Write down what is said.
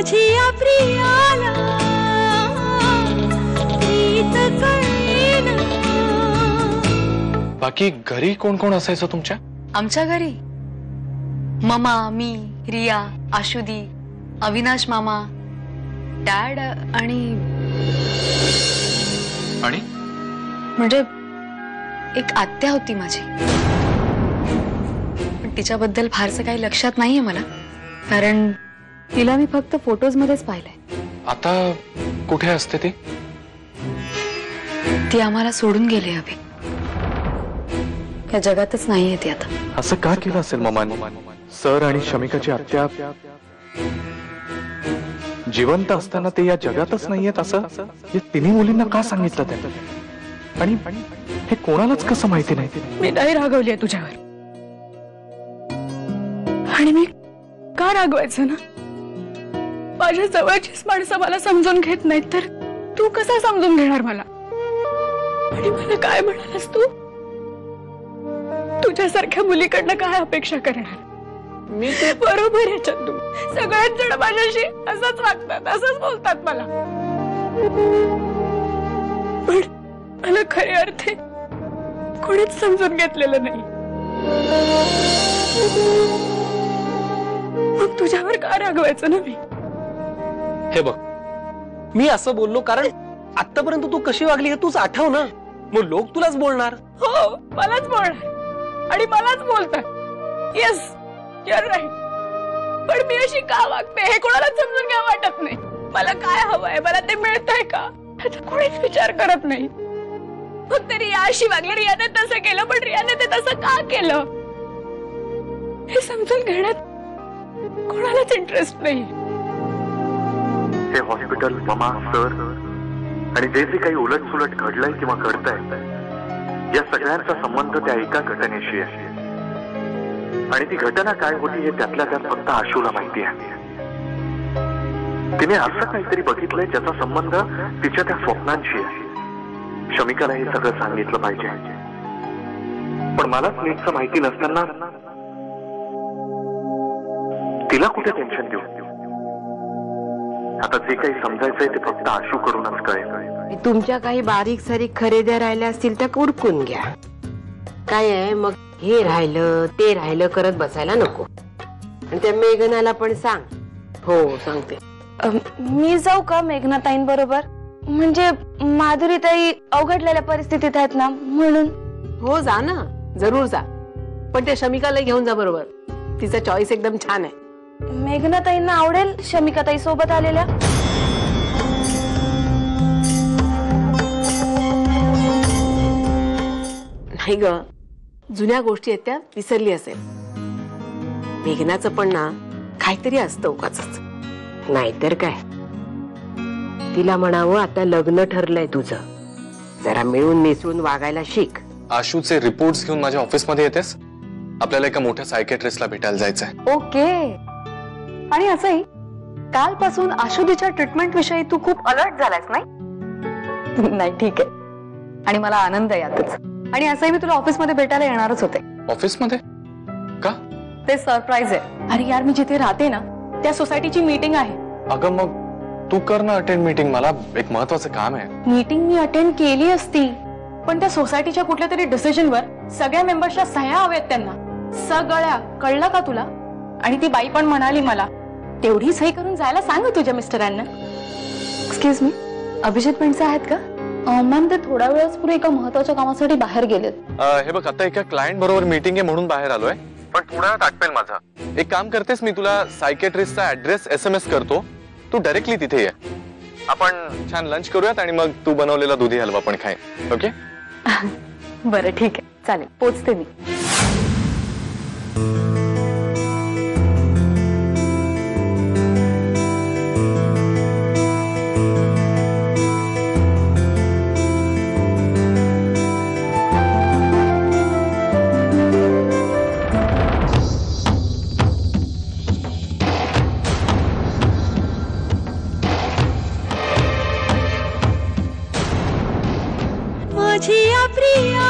माझिया प्रियाला प्रीत कळेना। बाकी घरी कोण कोण असायचं तुमच्या? आमच्या घरी ममा, मी, रिया, आशुदी, अविनाश मामा, डॅड आणि म्हणजे एक आत्या होती माझी, पण तिच्याबद्दल फारसं काही लक्षात नाहीये मला, कारण तिला मी फक्त फोटोज मध्येच पाहिलंय। आता कुठे असते ती? ती आम्हाला सोडून गेली अभि, या जगातच नाहीये ती आता। असं का केलं असेल ममान? सर आणि शमिकाची आत्या जिवंत असताना ते या जगातच नाहीयेत असं या तिन्ही मुलींना का सांगितलं त्यानं? आणि हे कोणालाच कसं माहिती नाही? मी नाही रागवली तुझ्यावर, आणि मी का रागवायचं ना? माझ्या जवळचीच माणसं मला समजून घेत नाहीत, तर तू कसा समजून घेणार मला? आणि मला काय म्हणालास तू? तुझ्यासारख्या मुलीकडनं काय अपेक्षा करणार मी? ते बरोबर आहे चंदू, सगळ्याच जण माझ्याशी असंच वागतात, असंच बोलतात मला, पण मला खरे अर्थे कोणीच समजून घेतलेलं नाही। मग तुझ्यावर का रागवायचं ना मी? हे बघ, मी असं बोललो कारण आतापर्यंत तू कशी वागली हे तूच आठव ना, मग लोक तुलाच बोलणार। हो, मलाच बोलणार आणि मलाच बोलतात। येस, यू आर राईट, पण मी अशी का वागते हे कोणाला समजून घ्या वाटत नाही। मला काय हवंय, मला ते मिळतंय का ह्याचा कोणीच विचार करत नाही। फक्त रिया अशी वागली, रियाने तसं केलं, पण रियाने ते तसं का केलं हे समजून घेण्यात कोणालाच इंटरेस्ट नाही। हे हॉस्पिटल, ममा, सर आणि जे जे काही उलटसुलट घडलंय किंवा घडतंय, या सगळ्यांचा संबंध त्या एका घटनेशी आहे, आणि ती घटना काय होती हे त्यातल्या त्यात फक्त आशूला माहिती आहे। तिने असं काहीतरी बघितलंय ज्याचा संबंध तिच्या त्या स्वप्नांशी आहे। शमिकाला हे सगळं सांगितलं पाहिजे, पण मलाच नीटचं माहिती नसताना तिला कुठे टेन्शन देऊ? आता जे काही समजायचंय ते फक्त आशू करूनच कळेल। तुमच्या काही बारीक सारीक खरेद्या राहिल्या असतील तर उरकून घ्या। काय आहे मग, हे राहिलं ते राहिलं करत बसायला नको। आणि त्या मेघनाला पण सांग। हो, सांगते। मी जाऊ का मेघनाताईंबरोबर? म्हणजे माधुरीताई अवघडलेल्या परिस्थितीत आहेत ना, म्हणून। हो, जा ना, जरूर जा, पण त्या शमिकाला घेऊन जा बरोबर, तिचा चॉईस एकदम छान आहे। मेघनाताईंना आवडेल शमिकाताई सोबत आलेल्या? नाही ग, जुन्या गोष्टी आहेत त्या विसरली असेल। मेघनाचं पण ना काहीतरी असतं उगाचच, नाहीतर काय। तिला म्हणावं, आता लग्न ठरलंय तुझं, जरा मिळून मिसळून वागायला शिक। आशूचे रिपोर्ट्स घेऊन माझ्या ऑफिस मध्ये येतेस? आपल्याला एका मोठ्या सायकेट्रिस्टला भेटायला जायचंय। ओके, आणि असंही कालपासून आशुदीच्या ट्रीटमेंट विषयी तू खूप अलर्ट झालायस नाही? नाही, ठीक आहे, आणि मला आनंद आहे यातच। आणि असंही मी तुला ऑफिस मध्ये भेटायला येणारच होते। ऑफिस मध्ये का? ते सरप्राईज आहे। अरे यार, मी जिथे राहते ना त्या सोसायटीची मीटिंग आहे। अगं मग तू कर ना अटेंड मीटिंग, मला एक महत्वाचं काम आहे। मीटिंग मी अटेंड केली असती, पण त्या सोसायटीच्या कुठल्या तरी डिसिजनवर सगळ्या मेंबर्सच्या सह्या हव्यात त्यांना, सगळ्या, कळलं का तुला? आणि ती बाई पण म्हणाली मला, तेवढी सही करून जायला सांग तुझ्या मिस्टरांना। एक्सक्यूज मी, अभिजित पेंडसे आहेत का? मॅम, ते थोड्या वेळाच पूर्वी एका महत्वाच्या कामासाठी बाहेर गेलेत। हे बघ, आता एका क्लायंट बरोबर मीटिंग आहे म्हणून बाहेर आलोय, पण थोड्या वेळात आटपेल माझा। एक काम करतेस, मी तुला सायकेट्रिस्टचा ऍड्रेस SMS करतो, तू डायरेक्टली तिथे ये, आपण छान लंच करूयात आणि मग तू बनवलेला दुधी हलवा पण खाईन। ओके? बरं, ठीक आहे, चालेल, पोचते मी। माझिया प्रिया